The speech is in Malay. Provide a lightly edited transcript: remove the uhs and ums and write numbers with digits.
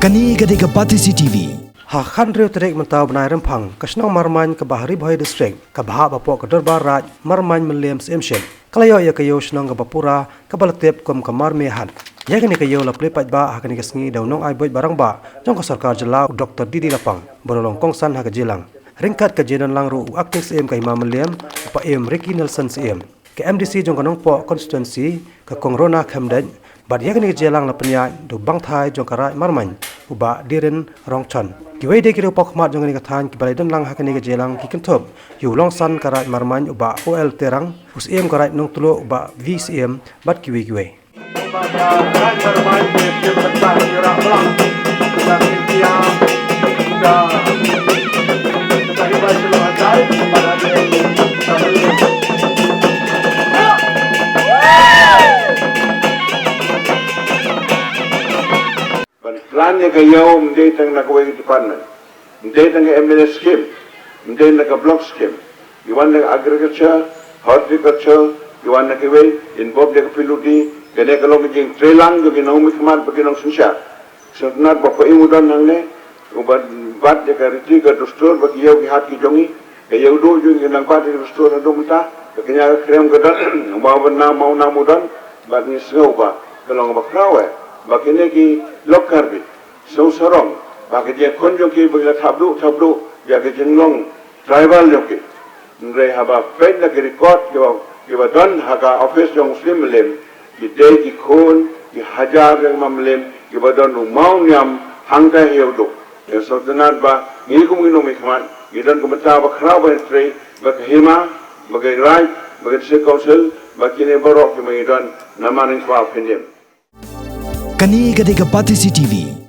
Kani Gadega Pati CTV. Hakan Rio Terek mentau benai rempang, Kasnong Marman ke Bahari Boy District, ke Bahak Bapok ke Durbar Raj, Marman Meliam Semshen. Kalayo ya kayo senang ke Bapura, ke Balatip kum ke Marmehan. Ya kini kayo lapli patba hakani kesngi daunong ai boy barang ba, jong ke Sarkar Jelau Dr. Didi Lapang, berolong kongsan hak jelang. Ringkat ke jenan langru aktif CM ke Imam Meliam, pa M Ricky Nelson CM. Ke MDC jong kanong po constituency ke Kongrona Kemden, bad ya kini jelang lapenya do bang thai jong karai Marman, uba diren rongchan. Kiwai de kira pok mat jong ni kathan ki balai dan lang hakani ke jelang ki kentob yu longsan karai Marman uba OL terang USM karai nong tulo uba VCM bat kiwai Plannya kayo hindi tang nakaway department, hindi tang MLS scheme, hindi naka block scheme, iwan naka agriculture, horticulture, iwan naka way involved naka piludi, kaya kalau mungkin trelang jo ginau mikmat baginong sunsya, senat bapa imudan nang ne, ubad bad naka riti ka dostor bagi yau kihat ki jongi, kaya udo jo ginang bad naka dostor ado mata, kaya krem kadan, mau namudan, bad ni sengau ba, kalau ngabak rawe. Bakini ki lokar bi so sarong bagi dia konjong ki bila tablu ya ke jenglong tribal joki ndre haba pen na ki record ki don haga office jong muslim lem ki de ki khon ki hajar yang mamlem ki don mau nyam hangta heudo ya so tenat ba ngi kum ngino mi khaman gidan ko mata ba khra ba tre ba hima ba rai ba se council ba kine borok ki mi don namanin kwa pendem Kani Gadega Pati CTV.